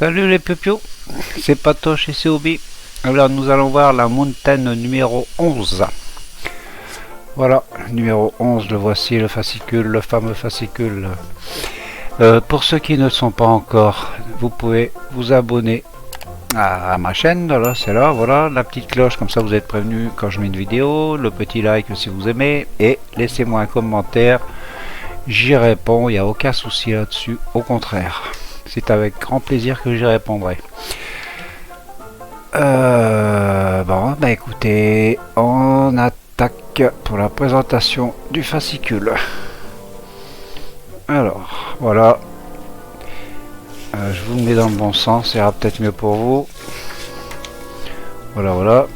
Salut les pupilles, c'est Patoche et c'est Obi. Alors nous allons voir la montagne numéro 11. Voilà, numéro 11, le voici, le fascicule, le fameux fascicule. Pour ceux qui ne sont pas encore, vous pouvez vous abonner à ma chaîne, là, c'est là, voilà, la petite cloche, comme ça vous êtes prévenu quand je mets une vidéo, le petit like si vous aimez, et laissez-moi un commentaire, j'y réponds, il n'y a aucun souci là-dessus, au contraire. C'est avec grand plaisir que j'y répondrai. Bon, bah écoutez, on attaque pour la présentation du fascicule. Alors, voilà. Je vous le mets dans le bon sens, ça ira peut-être mieux pour vous. Voilà, voilà.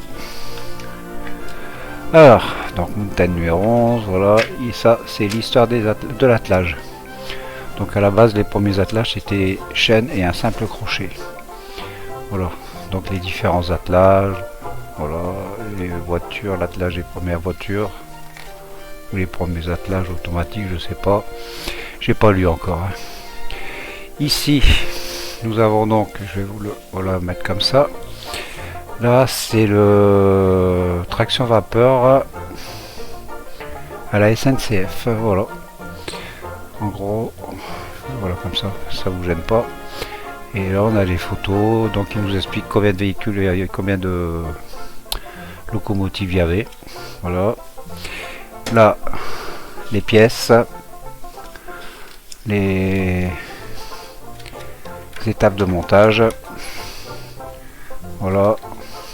Alors, donc montagne numéro 11, voilà. Et ça, c'est l'histoire de l'attelage. Donc à la base, les premiers attelages, c'était chaîne et un simple crochet. Voilà. Donc les différents attelages, voilà, les voitures, l'attelage des premières voitures, ou les premiers attelages automatiques, je sais pas. J'ai pas lu encore. Hein. Ici, nous avons donc, je vais vous le voilà, mettre comme ça. Là, c'est le traction vapeur à la SNCF. Voilà. En gros, voilà comme ça vous gêne pas. Et là, on a les photos. Donc, il nous explique combien de véhicules et combien de locomotives il y avait. Voilà. Là, les pièces, les étapes de montage. Voilà.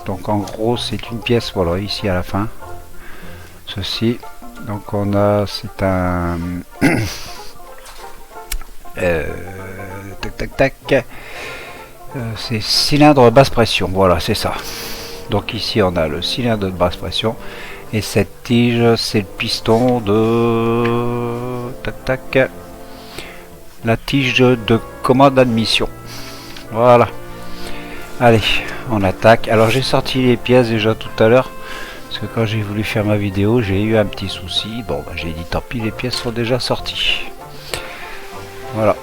Donc, en gros, c'est une pièce. Voilà, ici à la fin. Ceci. Donc, on a, c'est un c'est cylindre basse pression, voilà, c'est ça. Donc ici on a le cylindre de basse pression et cette tige, c'est le piston de la tige de commande d'admission. Voilà. Allez, on attaque. Alors j'ai sorti les pièces déjà tout à l'heure parce que quand j'ai voulu faire ma vidéo, j'ai eu un petit souci. Bon, bah, j'ai dit tant pis, les pièces sont déjà sorties. Voilà.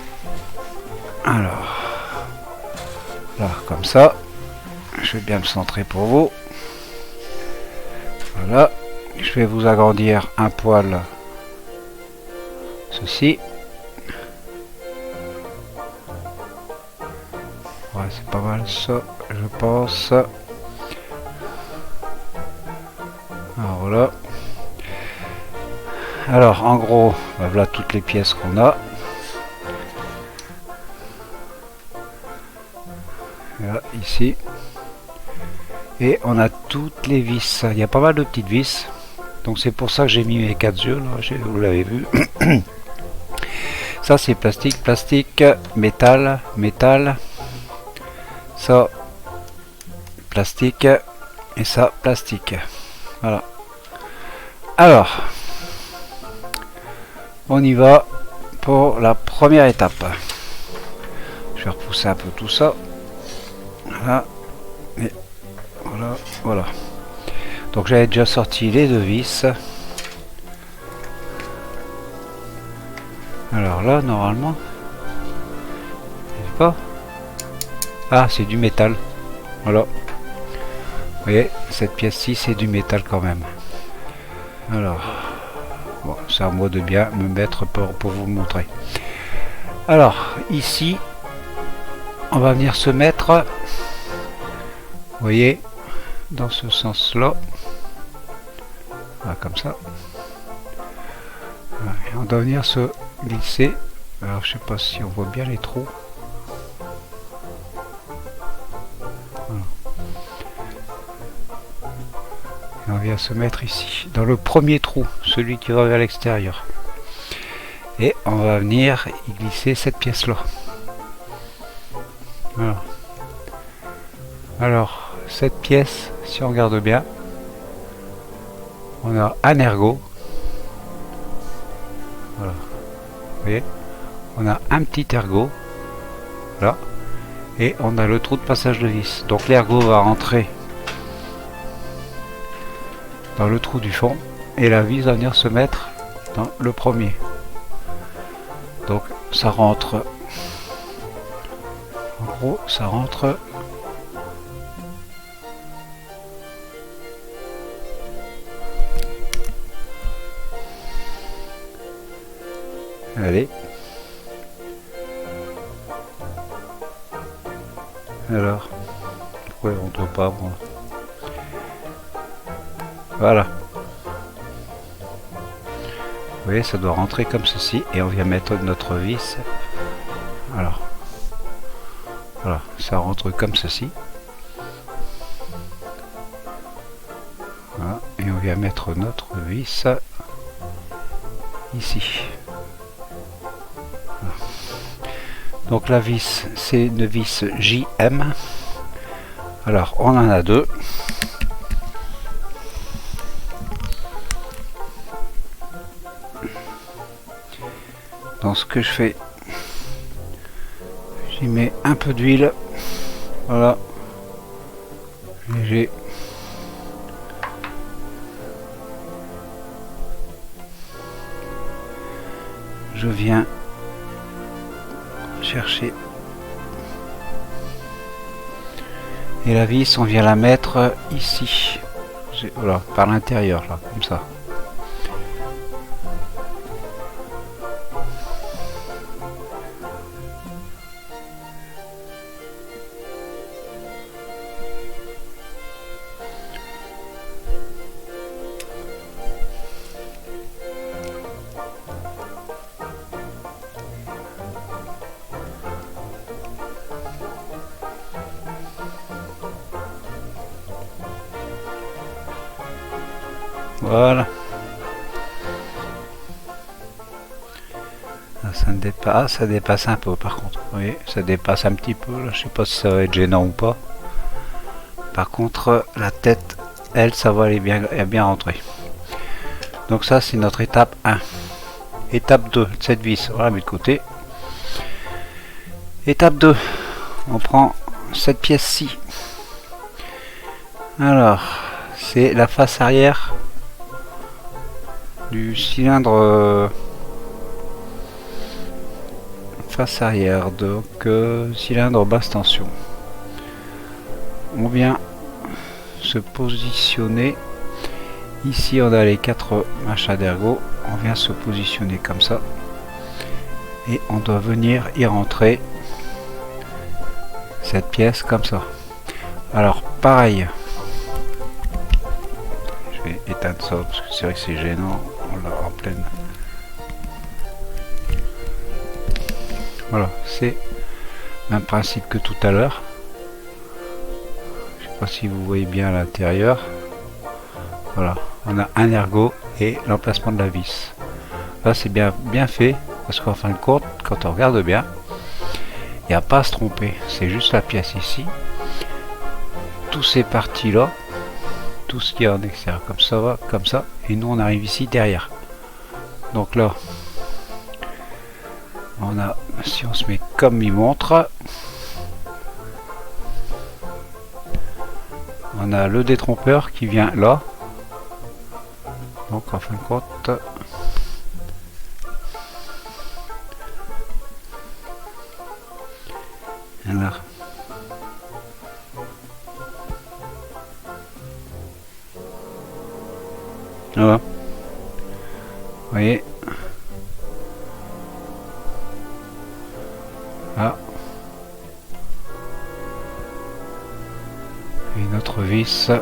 Alors, là, comme ça, je vais bien me centrer pour vous. Voilà. Je vais vous agrandir un poil. Ceci. Ouais, c'est pas mal ça, je pense. Alors, voilà. Alors, en gros, voilà toutes les pièces qu'on a. Là, ici, et on a toutes les vis. Il y a pas mal de petites vis, donc c'est pour ça que j'ai mis mes 4 yeux là, vous l'avez vu. Ça c'est plastique, plastique, métal, métal, ça plastique et ça plastique. Voilà. Alors on y va pour la première étape. Je vais repousser un peu tout ça. Voilà, et voilà, voilà. Donc j'avais déjà sorti les deux vis. Alors là, normalement, pas. Ah, c'est du métal. Voilà. Vous voyez, cette pièce-ci, c'est du métal quand même. Alors, bon, c'est à moi de bien me mettre pour vous montrer. Alors, ici, on va venir se mettre. Vous voyez, dans ce sens-là, voilà, comme ça. Voilà, et on doit venir se glisser. Alors, je sais pas si on voit bien les trous. Voilà. Et on vient se mettre ici, dans le premier trou, celui qui va vers l'extérieur. Et on va venir y glisser cette pièce-là. Voilà. Alors, cette pièce, si on regarde bien, on a un ergot. Voilà. Vous voyez, on a un petit ergot. Là. Et on a le trou de passage de vis. Donc l'ergot va rentrer dans le trou du fond. Et la vis va venir se mettre dans le premier. Donc ça rentre En gros, ça rentre. Allez. Alors, pourquoi il rentre pas, moi? Voilà. Vous voyez, ça doit rentrer comme ceci et on vient mettre notre vis. Alors, voilà, ça rentre comme ceci. Voilà, et on vient mettre notre vis ici. Voilà. Donc la vis, c'est une vis JM. Alors, on en a deux. Donc ce que je fais, j'y mets un peu d'huile, voilà, léger. Je viens chercher et la vis, on vient la mettre ici, voilà, par l'intérieur là, comme ça. Voilà. Ça dépasse un peu par contre. Vous voyez, ça dépasse un petit peu. Là. Je sais pas si ça va être gênant ou pas. Par contre, la tête, elle, ça va aller bien, bien rentrer. Donc ça, c'est notre étape 1. Étape 2, cette vis, on la met de côté. Étape 2, on prend cette pièce-ci. Alors, c'est la face arrière du cylindre face arrière, donc cylindre basse tension. On vient se positionner ici, on a les 4 machins d'ergot, on vient se positionner comme ça et on doit venir y rentrer cette pièce comme ça. Alors pareil, je vais éteindre ça parce que c'est vrai que c'est gênant, on l'a en pleine. Voilà, c'est le même principe que tout à l'heure. Je sais pas si vous voyez bien à l'intérieur. Voilà, on a un ergot et l'emplacement de la vis. Là, c'est bien fait parce qu'en fin de compte, quand on regarde bien, il n'y a pas à se tromper. C'est juste la pièce ici. Tous ces parties là, tout ce qui est en extérieur, comme ça va, comme ça, et nous on arrive ici derrière. Donc là, on a, si on se met comme il montre, on a le détrompeur qui vient là. Donc en fin de compte, voilà. Voilà. Vous voyez. Ah. Et notre vis, elle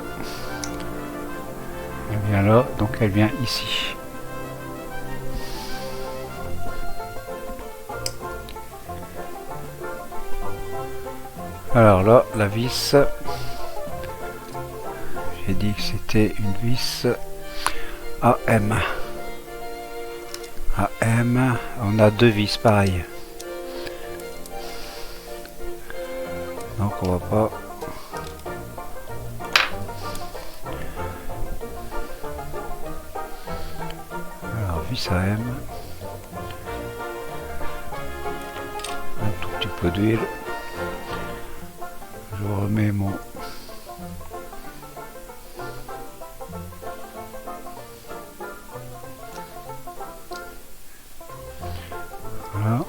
vient là, donc elle vient ici. Alors là, la vis, j'ai dit que c'était une vis AM. AM, on a deux vis pareil. Donc on va pas. Alors vis AM. Un tout petit peu d'huile. Je remets mon. Voilà.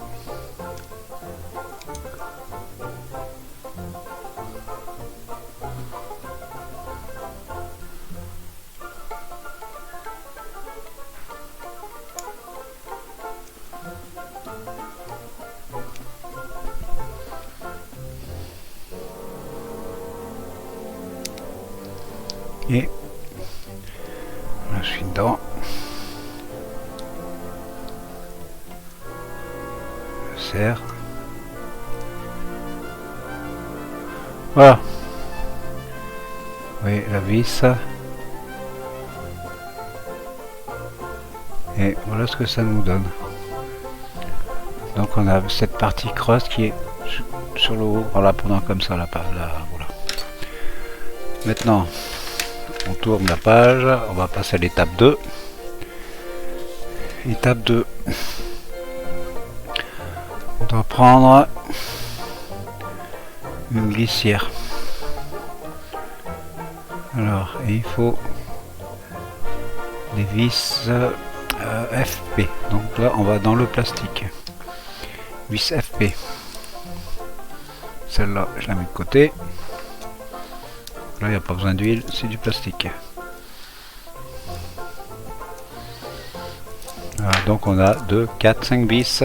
Et là, je suis dedans. Je serre. Voilà. Oui, la vis. Et voilà ce que ça nous donne. Donc on a cette partie creuse qui est sur le haut en la prenant comme ça, voilà. Maintenant, on tourne la page, on va passer à l'étape 2. Étape 2. On doit prendre une glissière. Alors, et il faut des vis FP. Donc là, on va dans le plastique. Vis FP. Celle-là, je la mets de côté. Là, il n'y a pas besoin d'huile, c'est du plastique. Voilà, donc on a 2, 4, 5 vis.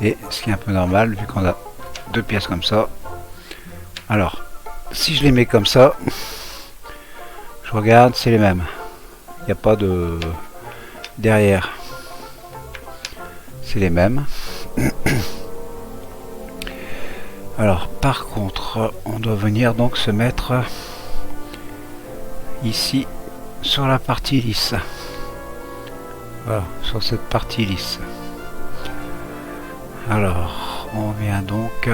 Et ce qui est un peu normal, vu qu'on a deux pièces comme ça. Alors, si je les mets comme ça, je regarde, c'est les mêmes. Il n'y a pas de... Derrière, c'est les mêmes. Alors, par contre, on doit venir donc se mettre ici, sur la partie lisse. Voilà, sur cette partie lisse. Alors, on vient donc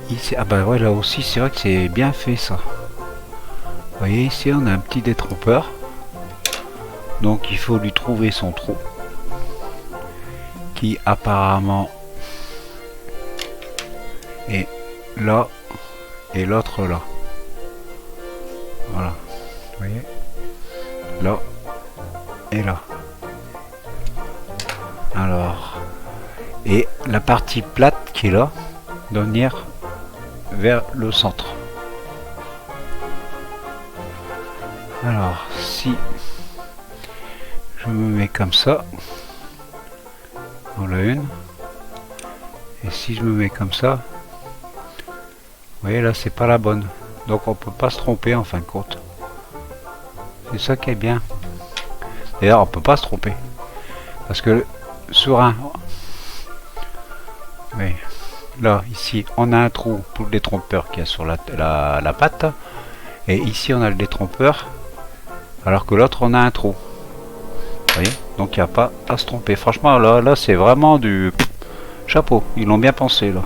ici. Ah bah ouais, là aussi, c'est vrai que c'est bien fait ça. Vous voyez, ici, on a un petit détrompeur. Donc il faut lui trouver son trou qui apparemment est là et l'autre là. Voilà, vous voyez, là et là. Alors, et la partie plate qui est là doit venir vers le centre. Alors, si je me mets comme ça, voilà une, et si je me mets comme ça, vous voyez là, c'est pas la bonne, donc on peut pas se tromper en fin de compte. C'est ça qui est bien. D'ailleurs, on peut pas se tromper parce que sur un, oui, là ici on a un trou pour le détrompeur qui est sur la patte, et ici on a le détrompeur alors que l'autre on a un trou. Vous voyez, donc il n'y a pas à se tromper. Franchement, là c'est vraiment du chapeau. Ils l'ont bien pensé là.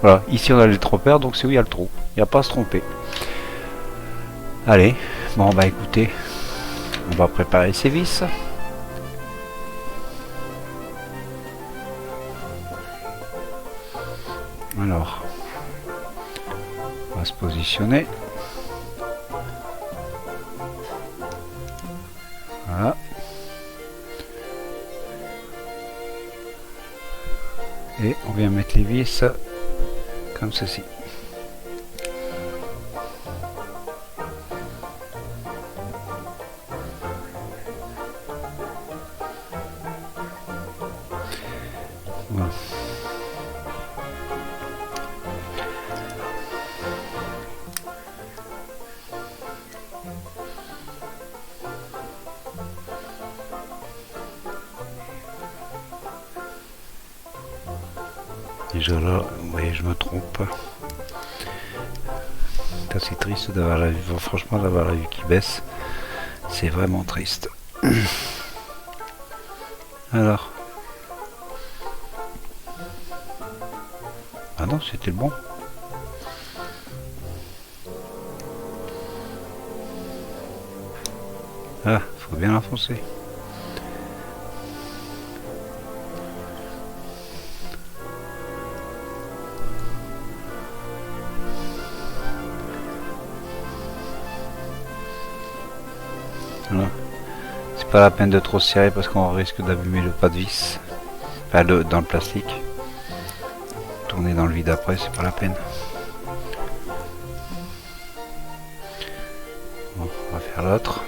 Voilà, ici on a le détrompeur, donc c'est où il y a le trou. Il n'y a pas à se tromper. Allez, bon bah écoutez, on va préparer ces vis. Alors, on va se positionner. Voilà. Et on vient mettre les vis comme ceci. Voilà. Déjà là, vous voyez, je me trompe. C'est triste d'avoir la vue, franchement, d'avoir la vue qui baisse. C'est vraiment triste. Alors. Ah non, c'était le bon. Ah, faut bien l'enfoncer. Voilà. C'est pas la peine de trop serrer parce qu'on risque d'abîmer le pas de vis. Enfin, dans le plastique. Tourner dans le vide après, c'est pas la peine. Bon, on va faire l'autre.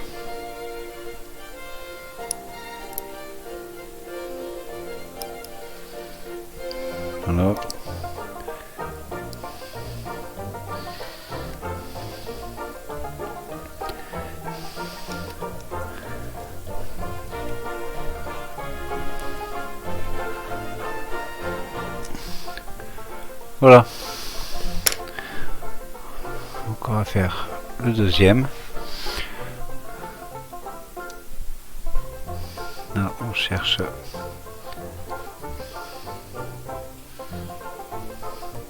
Voilà. Voilà. Donc on va faire le deuxième. Là, on cherche.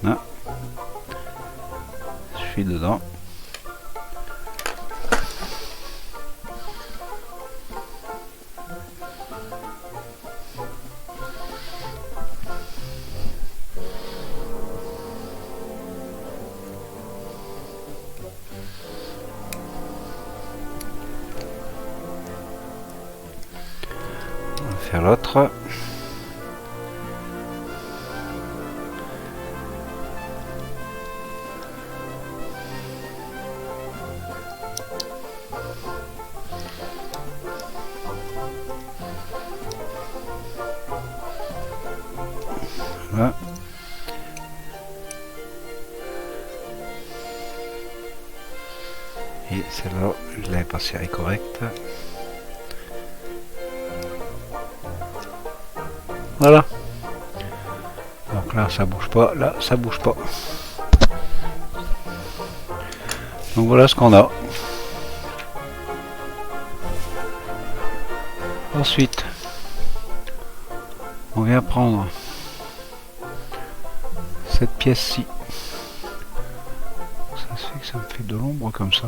Là. Je suis dedans. Faire l'autre. Voilà. Et celle-là, je l'avais pas serré correct. Voilà. Donc là ça bouge pas, là ça bouge pas. Donc voilà ce qu'on a. Ensuite, on vient prendre cette pièce-ci. Ça se fait que ça me fait de l'ombre comme ça.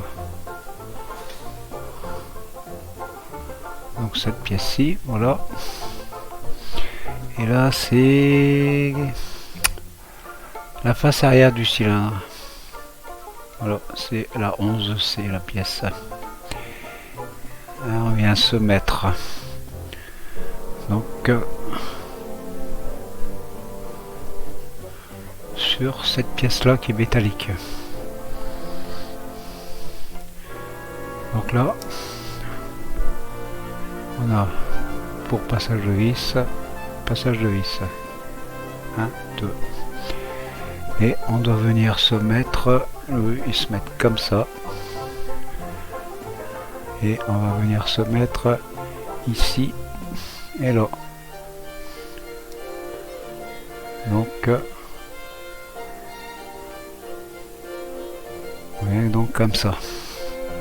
Donc cette pièce-ci, voilà. Et là c'est la face arrière du cylindre. Voilà, c'est la 11, c'est la pièce. Là, on vient se mettre. Donc sur cette pièce là qui est métallique. Donc là on a pour passage de vis, 1, 2, et on doit venir se mettre, ils se mettent comme ça, et on va venir se mettre ici et là. Donc ouais, donc comme ça,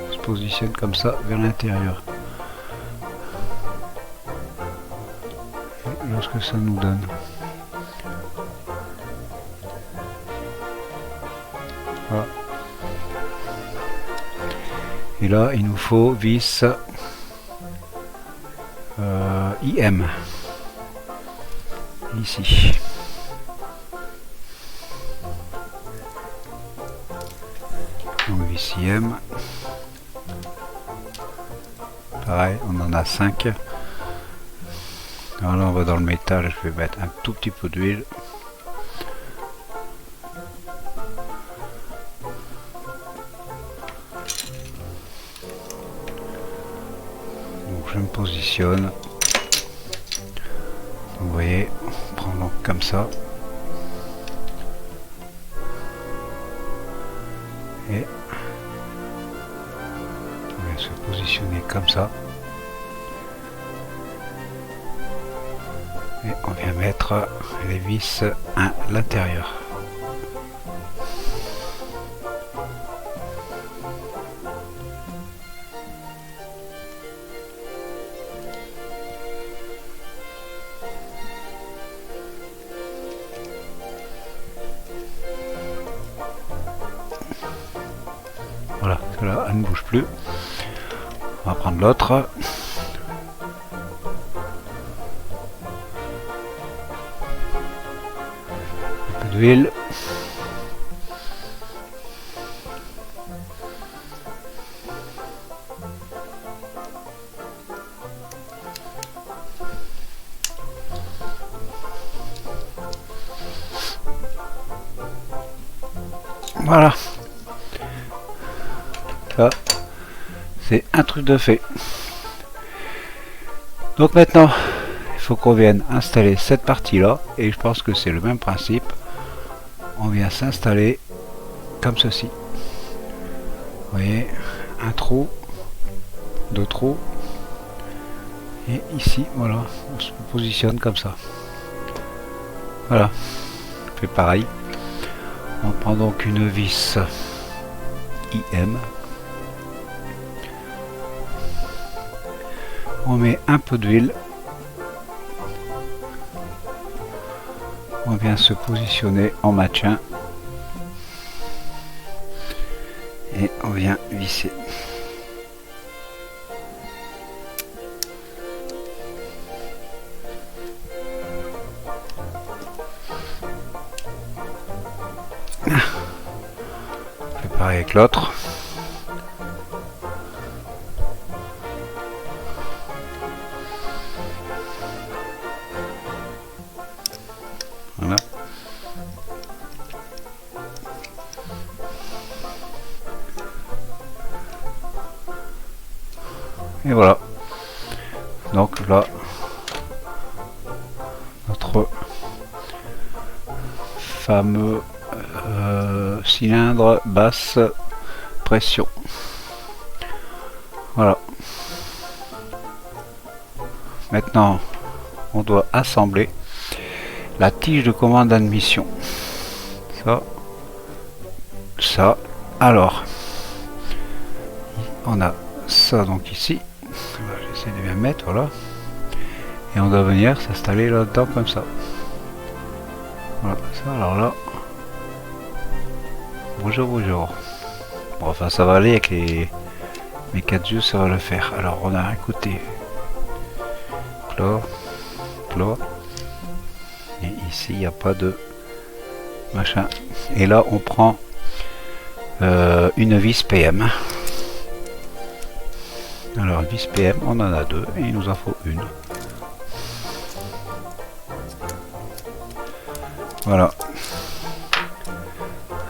on se positionne comme ça vers l'intérieur. Là ce que ça nous donne. Voilà. Et là il nous faut vis IM ici. Donc vis IM, pareil, on en a 5. Alors là on va dans le métal, je vais mettre un tout petit peu d'huile. Donc je me positionne. Vous voyez, on prend donc comme ça. Et on va se positionner comme ça. Et on vient mettre les vis à l'intérieur. Voilà, celle-là, elle ne bouge plus. On va prendre l'autre. D'huile. Voilà. Ça, c'est un truc de fait. Donc maintenant, il faut qu'on vienne installer cette partie-là. Et je pense que c'est le même principe. On vient s'installer comme ceci. Vous voyez, un trou, deux trous, et ici, voilà, on se positionne comme ça. Voilà, on fait pareil. On prend donc une vis IM. On met un peu d'huile. On vient se positionner en maintien. Et on vient visser. On fait pareil avec l'autre. Voilà. Et voilà. Donc là, notre fameux cylindre basse pression. Voilà. Maintenant, on doit assembler la tige de commande d'admission. Ça. Alors, on a ça donc ici. J'essaie de bien mettre, voilà. Et on doit venir s'installer là-dedans comme ça. Voilà, ça, alors là. Bonjour, bonjour. Bon, enfin, ça va aller avec mes 4 yeux, ça va le faire. Alors, on a un côté clos. Et ici, il n'y a pas de machin. Et là, on prend une vis PM. Alors, vis PM, on en a 2 et il nous en faut une. Voilà.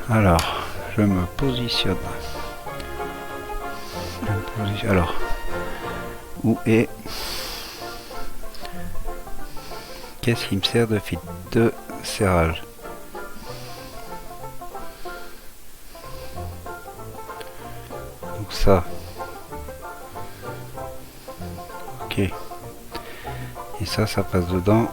Alors, je me positionne. Alors, où est... Qu'est-ce qui me sert de fil de serrage? Donc ça. Ok. Et ça passe dedans.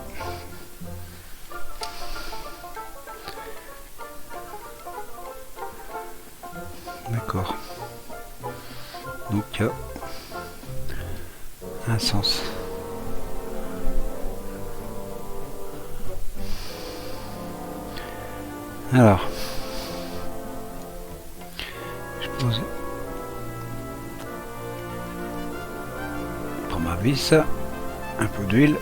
D'accord. Donc il y a un sens. Alors, je pose, je prends ma vis, un peu d'huile.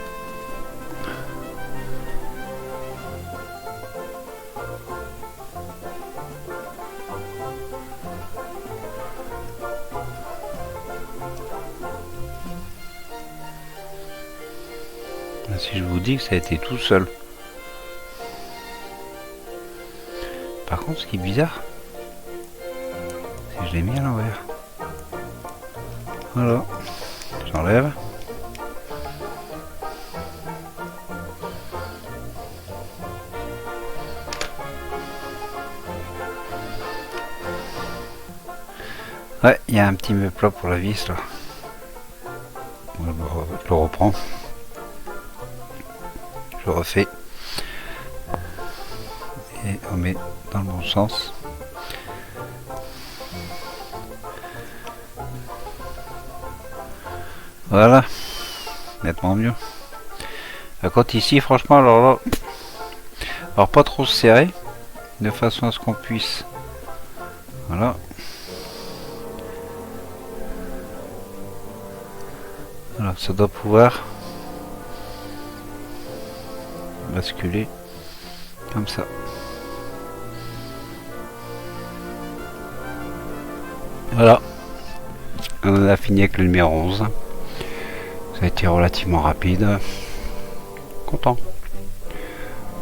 Si je vous dis que ça a été tout seul. Par contre, ce qui est bizarre, c'est que je l'ai mis à l'envers. Voilà, j'enlève. Ouais, il y a un petit me plat pour la vis là. Je le reprends. Je refais. Et on met dans le bon sens. Voilà. Nettement mieux. Par contre ici, franchement, alors pas trop serré. De façon à ce qu'on puisse. Voilà. Alors ça doit pouvoir basculer comme ça. Voilà, on en a fini avec le numéro 11. Ça a été relativement rapide. Content.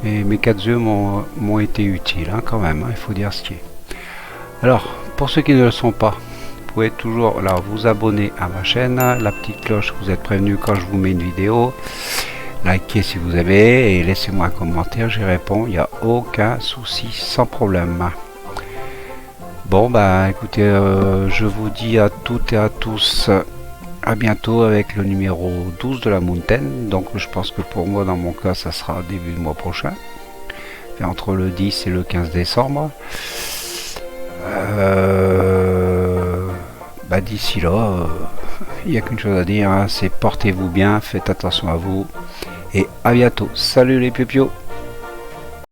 Et mes 4 œufs m'ont été utiles hein, quand même, hein, il faut dire ce qui est. Alors, pour ceux qui ne le sont pas, vous pouvez toujours là, vous abonner à ma chaîne, la petite cloche, vous êtes prévenu quand je vous mets une vidéo. Likez si vous avez et laissez-moi un commentaire, j'y réponds, il n'y a aucun souci, sans problème. Bon bah écoutez, je vous dis à toutes et à tous à bientôt avec le numéro 12 de la Mountain. Donc je pense que pour moi dans mon cas ça sera début du mois prochain, et entre le 10 et le 15 décembre. D'ici là, il n'y a qu'une chose à dire, hein, c'est portez-vous bien, faites attention à vous et à bientôt. Salut les piopio.